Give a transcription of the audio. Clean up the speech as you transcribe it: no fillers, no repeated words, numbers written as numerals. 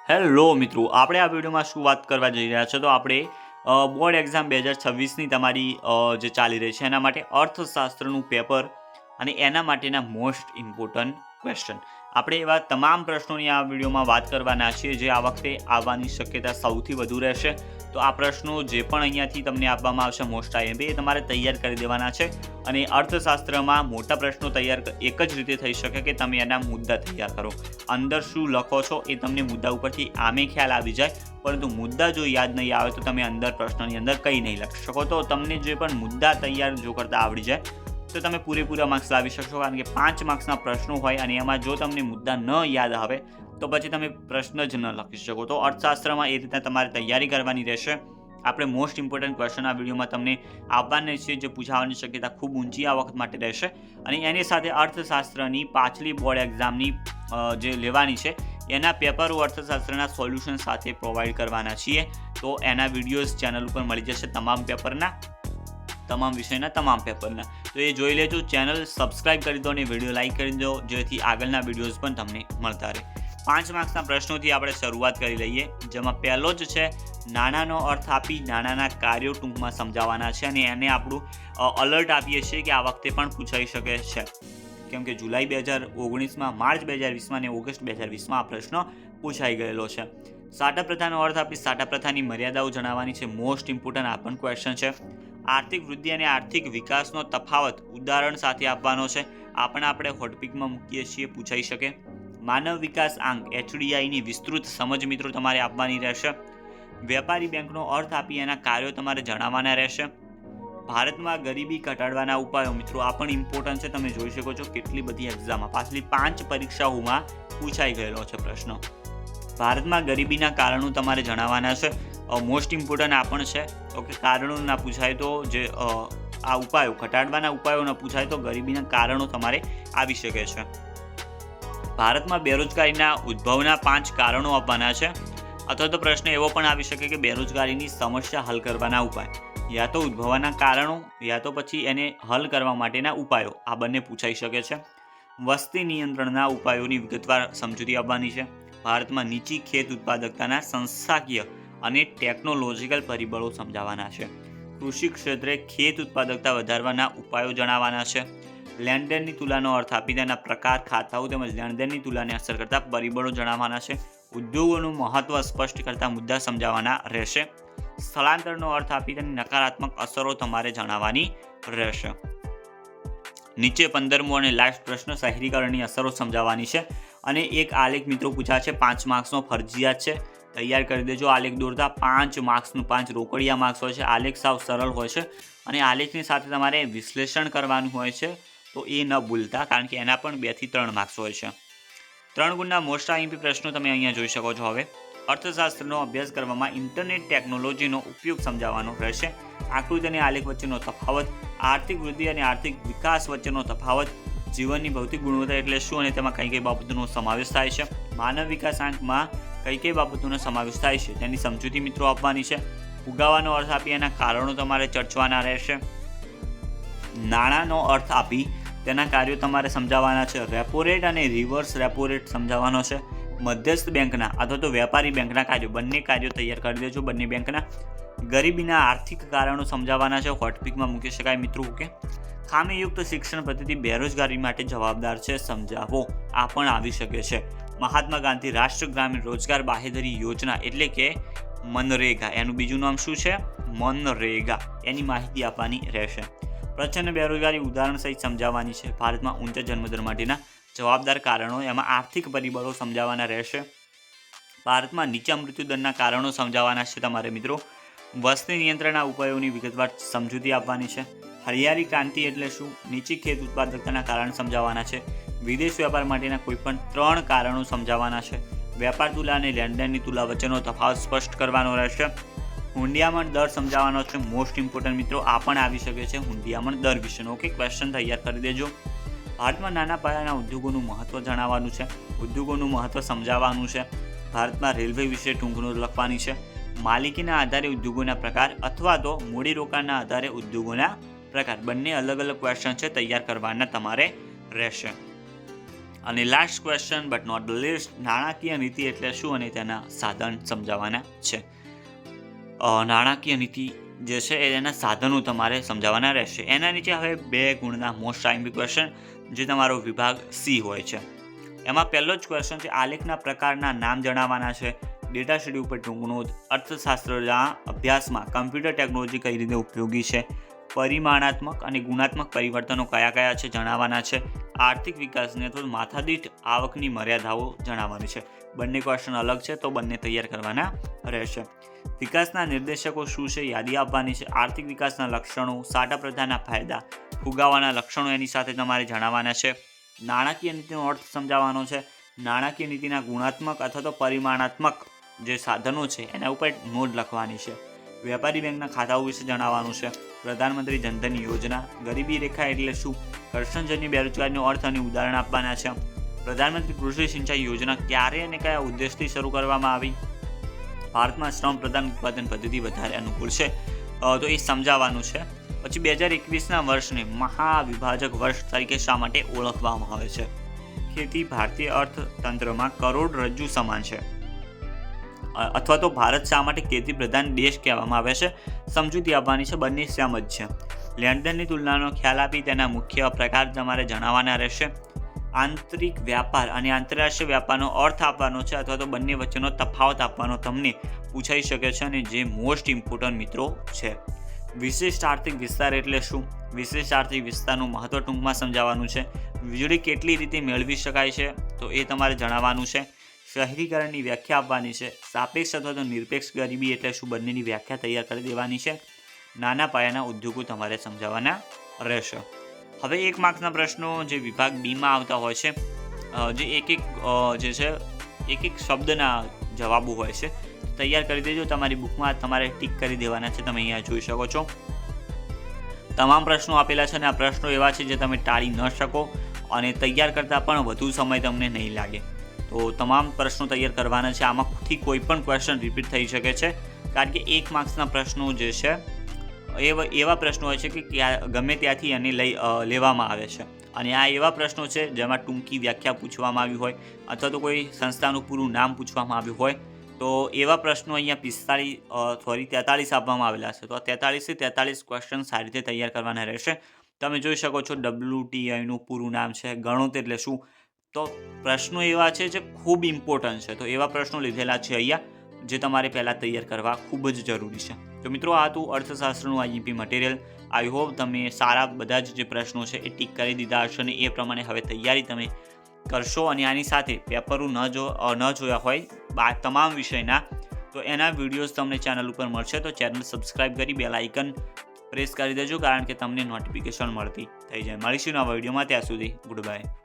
Hello મિત્રો, આપણે આ વિડીયોમાં શું વાત કરવા જઈ રહ્યા છો તો આપણે બોર્ડ એક્ઝામ 2026ની તમારી જે ચાલી રહી છે એના માટે અર્થશાસ્ત્રનું પેપર અને એના માટેના મોસ્ટ ઇમ્પોર્ટન્ટ ક્વેશ્ચન આપણે એવા તમામ પ્રશ્નોની આ વિડીયોમાં વાત કરવાના છીએ જે આ વખતે આવવાની શક્યતા સૌથી વધુ રહેશે. તો આ પ્રશ્નો જે પણ અહીંયાથી તમને આપવામાં આવશે મોસ્ટ આઈએમપી એ તમારે તૈયાર કરી દેવાના છે. અને અર્થશાસ્ત્રમાં મોટા પ્રશ્નો તૈયાર એક જ રીતે થઈ શકે કે તમે એના મુદ્દા તૈયાર કરો. અંદર શું લખો છો એ તમને મુદ્દા ઉપરથી આમે ખ્યાલ આવી જાય, પરંતુ મુદ્દા જો યાદ નહીં આવે તો તમે અંદર પ્રશ્નની અંદર કંઈ નહીં લખી શકો. તો તમને જે પણ મુદ્દા તૈયાર જો કરતા આવડી જાય તો તમે પૂરેપૂરા માર્ક્સ લાવી શકશો, કારણ કે 5 માર્ક્સના પ્રશ્નો હોય અને એમાં જો તમને મુદ્દા ન યાદ આવે તો પછી તમે પ્રશ્ન જ ન લખી શકો. તો અર્થશાસ્ત્રમાં એ રીતના તમારે તૈયારી કરવાની રહેશે. આપણે મોસ્ટ ઇમ્પોર્ટન્ટ ક્વેશ્ચન આ વિડીયોમાં તમને આપવાના છીએ જે પૂછાવાની શક્યતા ખૂબ ઊંચી આ વખત માટે રહેશે. અને એની સાથે અર્થશાસ્ત્રની પાછલી બોર્ડ એક્ઝામની જે લેવાની છે એના પેપરો અર્થશાસ્ત્રના સોલ્યુશન સાથે પ્રોવાઈડ કરવાના છીએ. તો એના વિડીયોઝ ચેનલ ઉપર મળી જશે, તમામ વિષયના તમામ પેપરના. તો એ જોઈ લેજો. ચેનલ સબસ્ક્રાઈબ કરી દો અને વિડીયો લાઈક કરી દો જેથી આગળના વિડીયોઝ પણ તમને મળતા રહે. 5 માર્ક્સના પ્રશ્નોથી આપણે શરૂઆત કરી લઈએ, જેમાં પહેલો જ છે નાણાંનો અર્થ આપી નાણાંના કાર્યો ટૂંકમાં સમજાવવાના છે. અને એને આપણું અલર્ટ આપીએ છીએ કે આ વખતે પણ પૂછાઈ શકે છે, કેમ કે જુલાઈ 2019માં, માર્ચ 2020માં અને ઓગસ્ટ 2020માં આ પ્રશ્ન પૂછાઈ ગયેલો છે. સાટા પ્રથાનો અર્થ આપી સાટા પ્રથાની મર્યાદાઓ જણાવવાની છે. મોસ્ટ ઇમ્પોર્ટન્ટ આ પણ ક્વેશ્ચન છે. આર્થિક વૃદ્ધિ અને આર્થિક વિકાસનો તફાવત ઉદાહરણ સાથે આપવાનો છે. આ પણ આપણે હોટપિકમાં મૂકીએ છીએ, પૂછાઈ શકે. માનવ વિકાસ આંક HDIની વિસ્તૃત સમજ મિત્રો તમારે આપવાની રહેશે. વેપારી બેંકનો અર્થ આપી એના કાર્યો તમારે જણાવવાના રહેશે. ભારતમાં ગરીબી ઘટાડવાના ઉપાયો મિત્રો આ પણ ઇમ્પોર્ટન્ટ છે. તમે જોઈ શકો છો કેટલી બધી એક્ઝામમાં પાછલી 5 પરીક્ષાઓમાં પૂછાઈ ગયેલો છે પ્રશ્ન. ભારતમાં ગરીબીના કારણો તમારે જણાવવાના છે. મોસ્ટ ઇમ્પોર્ટન્ટ આ પણ છે. ઓકે, કારણો ના પૂછાય તો જે આ ઉપાયો ઘટાડવાના ઉપાયો ન પૂછાય તો ગરીબીના કારણો તમારે આવી શકે છે. ભારતમાં બેરોજગારીના ઉદ્ભવના 5 કારણો આપવાના છે. અથવા તો પ્રશ્ન એવો પણ આવી શકે કે બેરોજગારીની સમસ્યા હલ કરવાના ઉપાય, યા તો ઉદ્ભવવાના કારણો યા તો પછી એને હલ કરવા માટેના ઉપાયો, આ બંને પૂછાઈ શકે છે. વસ્તી નિયંત્રણના ઉપાયોની વિગતવાર સમજૂતી આપવાની છે. ભારતમાં નીચી ખેત ઉત્પાદકતાના સંસ્થાકીય અને ટેકનોલોજીકલ પરિબળો સમજાવવાના છે. કૃષિ ક્ષેત્રે ખેત ઉત્પાદકતા વધારવાના ઉપાયો જણાવવાના છે. લેણદેણની તુલાનો અર્થ આપી તેના પ્રકાર, ખાતાઓ તેમજ લેણદેણની તુલાને અસર કરતા પરિબળો જણાવવાના છે. ઉદ્યોગોનું મહત્વ સ્પષ્ટ કરતા મુદ્દા સમજાવવાના રહેશે. સ્થળાંતરનો અર્થ આપી તેની નકારાત્મક અસરો તમારે જણાવવાની રહેશે. નીચે 15મો અને લાસ્ટ પ્રશ્ન શહેરીકરણની અસરો સમજાવવાની છે. અને એક આલેખ મિત્રો પૂછા છે, 5 માર્ક્સનો ફરજિયાત છે, તૈયાર કરી દેજો. આલેખ દોરતા 5 માર્ક્સનું 5 રોકડિયા માર્ક્સ હોય છે. આલેખ સાવ સરળ હોય છે અને આલેખની સાથે તમારે વિશ્લેષણ કરવાનું હોય છે, તો એ ન ભૂલતા, કારણ કે એના પણ 2 થી 3 માર્ક્સ હોય છે. 3 ગુણના મોસ્ટ આઈએમપી પ્રશ્નો તમે અહીંયા જોઈ શકો છો. હવે અર્થશાસ્ત્રનો અભ્યાસ કરવામાં ઇન્ટરનેટ ટેકનોલોજીનો ઉપયોગ સમજાવવાનો રહેશે. આકૃતિ અને આલેખ વચ્ચેનો તફાવત, આર્થિક વૃદ્ધિ અને આર્થિક વિકાસ વચ્ચેનો તફાવત, જીવનની ભૌતિક ગુણવત્તા એટલે શું અને તેમાં કઈ કઈ બાબતોનો સમાવેશ થાય છે, માનવ વિકાસ આંકમાં કઈ કઈ બાબતોનો સમાવેશ થાય છે તેની સમજૂતી મિત્રો આપવાની છે. ફુગાવાનો અર્થ આપી એના કારણો તમારે ચર્ચવાના રહેશે. નાણાંનો અર્થ આપી તેના કાર્યો તમારે સમજાવવાના છે. રેપો રેટ અને રિવર્સ રેપો રેટ સમજાવવાનો છે. મધ્યસ્થ બેંકના અથવા તો વેપારી બેંકના કાર્યો, બંને કાર્યો તૈયાર કરી દેજો બંને બેંકના. ગરીબીના આર્થિક કારણો સમજાવવાના છે, હોટપિકમાં મૂકી શકાય મિત્રો. ઓકે, ખામીયુક્ત શિક્ષણ પદ્ધતિ બેરોજગારી માટે જવાબદાર છે, સમજાવો, આ પણ આવી શકે છે. મહાત્મા ગાંધી રાષ્ટ્રીય ગ્રામીણ રોજગાર બાહેધરી યોજના એટલે કે મનરેગા, એનું બીજું નામ શું છે? મનરેગા, એની માહિતી આપવાની રહેશે. પ્રચંડ બેરોજગારી ઉદાહરણ સહિત સમજાવવાની છે. ભારતમાં ઊંચા જન્મદર માટેના જવાબદાર કારણો, એમાં આર્થિક પરિબળો સમજાવવાના રહેશે. ભારતમાં નીચા મૃત્યુદરના કારણો સમજાવવાના છે તમારે મિત્રો. વસ્તી નિયંત્રણના ઉપાયોની વિગતવાર સમજૂતી આપવાની છે. હરિયાળી ક્રાંતિ એટલે શું? નીચી ખેત ઉત્પાદકતાના કારણ સમજાવવાના છે. વિદેશ વેપાર માટેના કોઈપણ 3 કારણો સમજાવવાના છે. વેપાર તુલા અને લેણદેણની તુલા વચ્ચેનો તફાવત સ્પષ્ટ કરવાનો રહેશે. હુંડિયામણ દર સમજાવવાનો છે. મોસ્ટ ઇમ્પોર્ટન્ટ મિત્રો આ પણ આવી શકે છે, હુંડિયામણ દર વિશેનો. ઓકે, ક્વેશ્ચન તૈયાર કરી દેજો. ભારતમાં નાના પાયાના ઉદ્યોગોનું મહત્વ જણાવવાનું છે. ઉદ્યોગોનું મહત્વ સમજાવવાનું છે. ભારતમાં રેલવે વિશે ટૂંકનું લખવાની છે. માલિકીના આધારે ઉદ્યોગોના પ્રકાર અથવા તો મૂડીરોકાણના આધારે ઉદ્યોગોના પ્રકાર, બંને અલગ અલગ ક્વેશ્ચન છે, તૈયાર કરવાના તમારે રહેશે. અને last question but not the least, નાણાકીય નીતિ એટલે શું અને તેના સાધન સમજાવવાના છે. નાણાકીય નીતિ જે છે એના સાધનો તમારે સમજાવવાના રહેશે. એના નીચે હવે 2 ગુણના મોસ્ટ આઈએમપી ક્વેશ્ચન જે તમારો વિભાગ સી હોય છે. એમાં પહેલો જ ક્વેશ્ચન છે, આલેખના પ્રકારના નામ જણાવવાના છે. ડેટા સ્ટડી ઉપર ટૂંક નોંધ. અર્થશાસ્ત્રના અભ્યાસમાં કમ્પ્યુટર ટેકનોલોજી કઈ રીતે ઉપયોગી છે. પરિમાણાત્મક અને ગુણાત્મક પરિવર્તનો કયા કયા છે જણાવવાના છે. આર્થિક વિકાસની અથવા માથાદીઠ આવકની મર્યાદાઓ જણાવવાની છે. બંને ક્વેશ્ચન અલગ છે તો બંને તૈયાર કરવાના રહેશે. વિકાસના નિર્દેશકો શું છે યાદી આપવાની છે. આર્થિક વિકાસના લક્ષણો, સાટા પ્રથાના ફાયદા, ફુગાવાના લક્ષણો એની સાથે તમારે જણાવવાના છે. નાણાકીય નીતિનો અર્થ સમજાવવાનો છે. નાણાકીય નીતિના ગુણાત્મક અથવા તો પરિમાણાત્મક જે સાધનો છે એના ઉપર નોંધ લખવાની છે. વેપારી બેંકના ખાતાઓ વિશે જણાવવાનું છે. પ્રધાનમંત્રી જનધન યોજના, ગરીબી રેખા એટલે શું, ઘર્ષણજન્ય બેરોજગારીનો અર્થ અને ઉદાહરણ આપવાના છે. પ્રધાનમંત્રી કૃષિ સિંચાઈ યોજના ક્યારે અને કયા ઉદ્દેશથી શરૂ કરવામાં આવી. ભારતમાં શ્રમ પ્રધાન ઉત્પાદન પદ્ધતિ વધારે અનુકૂળ છે તો એ સમજાવવાનું છે. પછી 2021ના વર્ષને મહાવિભાજક વર્ષ તરીકે શા માટે ઓળખવામાં આવે છે. ખેતી ભારતીય અર્થતંત્રમાં કરોડરજ્જુ સમાન છે, અથવા તો ભારત શા માટે ખેતી પ્રધાન દેશ કહેવામાં આવે છે. સમજૂતી આપવાની છે. બંને સેમ જ છે. લેણદેણની તુલનાનો ખ્યાલ આપી તેના મુખ્ય પ્રકાર તમારે જણાવવાના રહેશે. આંતરિક વ્યાપાર અને આંતરરાષ્ટ્રીય વ્યાપારનો અર્થ આપવાનો છે અથવા તો બંને વચ્ચેનો તફાવત આપવાનો તમને પૂછાઈ શકે છે અને જે મોસ્ટ ઇમ્પોર્ટન્ટ મિત્રો છે. વિશિષ્ટ આર્થિક વિસ્તાર એટલે શું. વિશિષ્ટ આર્થિક વિસ્તારનું મહત્વ ટૂંકમાં સમજાવવાનું છે. વીજળી કેટલી રીતે મેળવી શકાય છે તો એ તમારે જણાવવાનું છે. શહેરીકરણની વ્યાખ્યા આપવાની છે. સાપેક્ષ અથવા તો નિરપેક્ષ ગરીબી એટલે શું, બંનેની વ્યાખ્યા તૈયાર કરી દેવાની છે. નાના પાયાના ઉદ્યોગો તમારે સમજાવવાના રહેશે. હવે 1 માર્ક્સના પ્રશ્નો જે વિભાગ બીમાં આવતા હોય છે, જે એક શબ્દના જવાબો હોય છે, તૈયાર કરી દેજો. તમારી બુકમાં તમારે ટીક કરી દેવાના છે. તમે અહીંયા જોઈ શકો છો તમામ પ્રશ્નો આપેલા છે અને આ પ્રશ્નો એવા છે જે તમે ટાળી ન શકો અને તૈયાર કરતાં પણ વધુ સમય તમને નહીં લાગે. તો તમામ પ્રશ્નો તૈયાર કરવાના છે. આમાંથી કોઈ પણ ક્વેશ્ચન રિપીટ થઈ શકે છે કારણ કે 1 માર્ક્સના પ્રશ્નો જે છે એવા પ્રશ્નો હોય છે કે ગમે ત્યાંથી એને લેવામાં આવે છે અને આ એવા પ્રશ્નો છે જેમાં ટૂંકી વ્યાખ્યા પૂછવામાં આવી હોય અથવા તો કોઈ સંસ્થાનું પૂરું નામ પૂછવામાં આવ્યું હોય તો એવા પ્રશ્નો અહીંયા 43 આપવામાં આવેલા છે. તો આ 43 ક્વેશ્ચન સારી રીતે તૈયાર કરવાના રહેશે. તમે જોઈ શકો છો WTIનું પૂરું નામ છે, ગણોત એટલે શું. તો પ્રશ્નો એવા છે જે ખૂબ ઇમ્પોર્ટન્ટ છે. તો એવા પ્રશ્નો લીધેલા છે અહીંયા જે તમારે પહેલાં તૈયાર કરવા ખૂબ જ જરૂરી છે. તો મિત્રો આ હતું અર્થશાસ્ત્રનું આઈએમપી મટીરિયલ. આઈ હોપ તમે સારા બધા જ જે પ્રશ્નો છે એ ટીક કરી દીધા હશે અને એ પ્રમાણે હવે તૈયારી તમે કરશો. અને આની સાથે પેપરો ન જોયા હોય તમામ વિષયના તો એના વિડીયોઝ તમને ચેનલ ઉપર મળશે. તો ચેનલ સબસ્ક્રાઈબ કરી બેલ આઇકન પ્રેસ કરી દેજો કારણ કે તમને નોટિફિકેશન મળતી થઈ જાય. મળીશું નવા વિડીયોમાં. ત્યાં સુધી ગુડ બાય.